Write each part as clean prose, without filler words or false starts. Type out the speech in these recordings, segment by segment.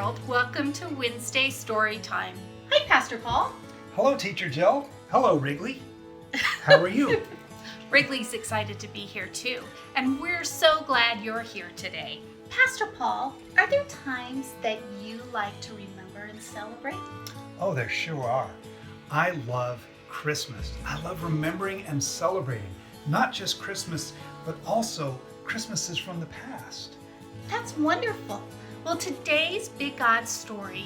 KidsWorld. Welcome to Wednesday Storytime. Hi, Pastor Paul. Hello, Teacher Jill. Hello, Wrigley. How are you? Wrigley's excited to be here too, and we're so glad you're here today. Pastor Paul, are there times that you like to remember and celebrate? Oh, there sure are. I love Christmas. I love remembering and celebrating. Not just Christmas, but also Christmases from the past. That's wonderful. Well, today's Big God story,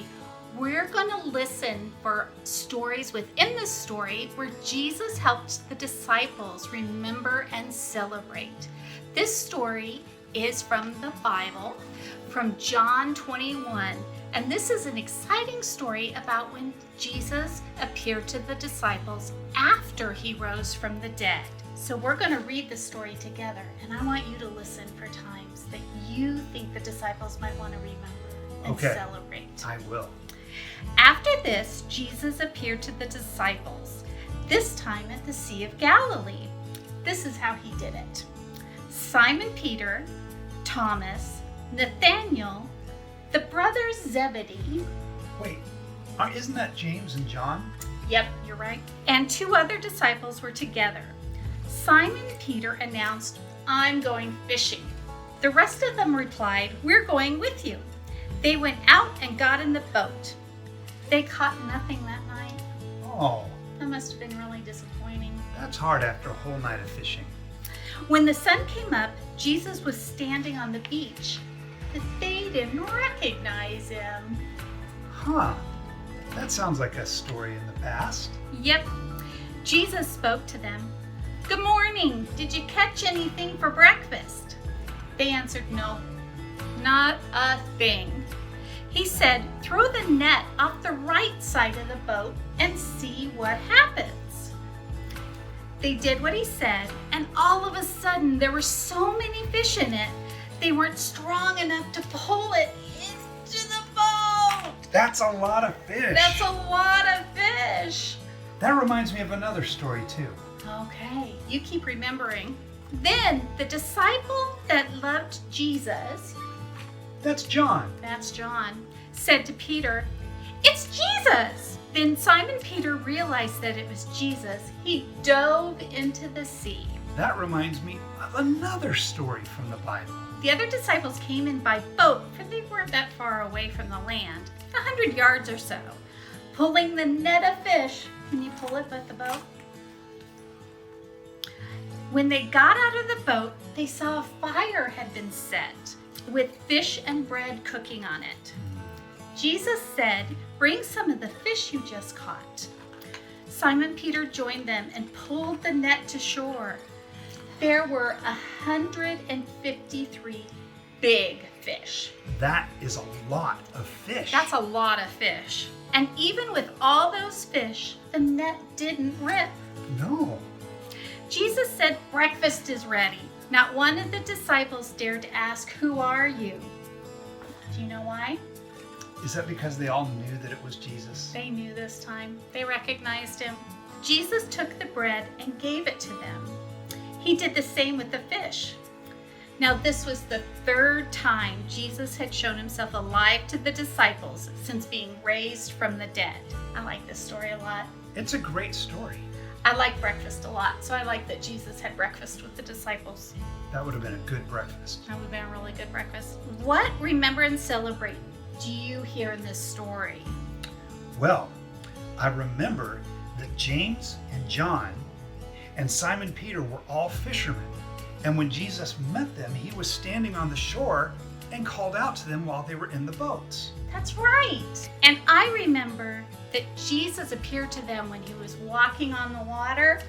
we're going to listen for stories within this story where Jesus helped the disciples remember and celebrate. This story is from the Bible, from John 21, and this is an exciting story about when Jesus appeared to the disciples after he rose from the dead. So we're going to read the story together, and I want you to listen for times that you think the disciples might want to remember and celebrate. I will. After this, Jesus appeared to the disciples, this time at the Sea of Galilee. This is how he did it. Simon Peter, Thomas, Nathanael, the brothers Zebedee. Wait, isn't that James and John? Yep, you're right. And two other disciples were together. Simon Peter announced, "I'm going fishing." The rest of them replied, "We're going with you." They went out and got in the boat. They caught nothing that night. Oh, That must have been really disappointing. that's hard after a whole night of fishing. When the sun came up, Jesus was standing on the beach, but they didn't recognize him. Huh, that sounds like a story in the past. Yep. Jesus spoke to them. "Good morning. Did you catch anything for breakfast?" They answered, "No, not a thing." He said, "Throw the net off the right side of the boat and see what happens." They did what he said, and all of a sudden there were so many fish in it, they weren't strong enough to pull it into the boat. That's a lot of fish. That's a lot of fish. That reminds me of another story too. Okay, you keep remembering. Then the disciple that loved Jesus, That's John. that's John, said to Peter, "It's Jesus!" Then Simon Peter realized that it was Jesus. He dove into the sea. That reminds me of another story from the Bible. The other disciples came in by boat, for they weren't that far away from the land, 100 yards or so, pulling the net of fish. Can you pull it with the boat? When they got out of the boat, they saw a fire had been set with fish and bread cooking on it. Jesus said, "Bring some of the fish you just caught." Simon Peter joined them and pulled the net to shore. There were 153 big fish. That is a lot of fish. That's a lot of fish. And even with all those fish, the net didn't rip. No. Jesus said, "Breakfast is ready." Not one of the disciples dared to ask, "Who are you?" Do you know why? Is that because they all knew that it was Jesus? They knew this time. They recognized him. Jesus took the bread and gave it to them. He did the same with the fish. Now, this was the third time Jesus had shown himself alive to the disciples since being raised from the dead. I like this story a lot. It's a great story. I like breakfast a lot, so I like that Jesus had breakfast with the disciples. That would have been a good breakfast. That would have been a really good breakfast. What remember and celebrate do you hear in this story? Well, I remember that James and John and Simon Peter were all fishermen. And when Jesus met them, he was standing on the shore and called out to them while they were in the boats. That's right. And I remember that Jesus appeared to them when he was walking on the water,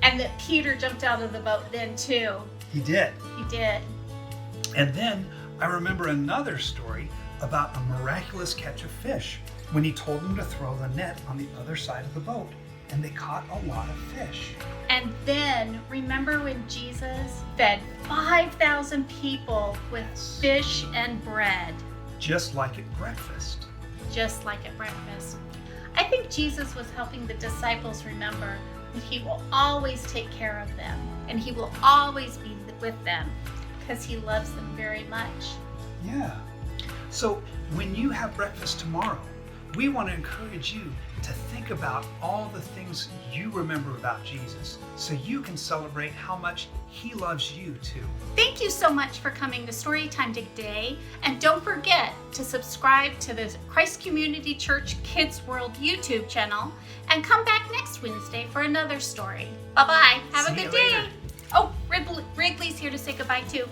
and that Peter jumped out of the boat then too. He did. He did. And then I remember another story about a miraculous catch of fish when he told them to throw the net on the other side of the boat, and they caught a lot of fish. And then remember when Jesus fed 5,000 people with fish and bread, Just like at breakfast. just like at breakfast. I think Jesus was helping the disciples remember that he will always take care of them, and he will always be with them because he loves them very much. Yeah. So when you have breakfast tomorrow, we want to encourage you to think about all the things you remember about Jesus so you can celebrate how much he loves you too. Thank you so much for coming to Storytime today. And don't forget to subscribe to the Christ Community Church KidsWorld YouTube channel and come back next Wednesday for another story. Bye-bye. Have a See good you day. later. Oh, Wrigley's here to say goodbye too.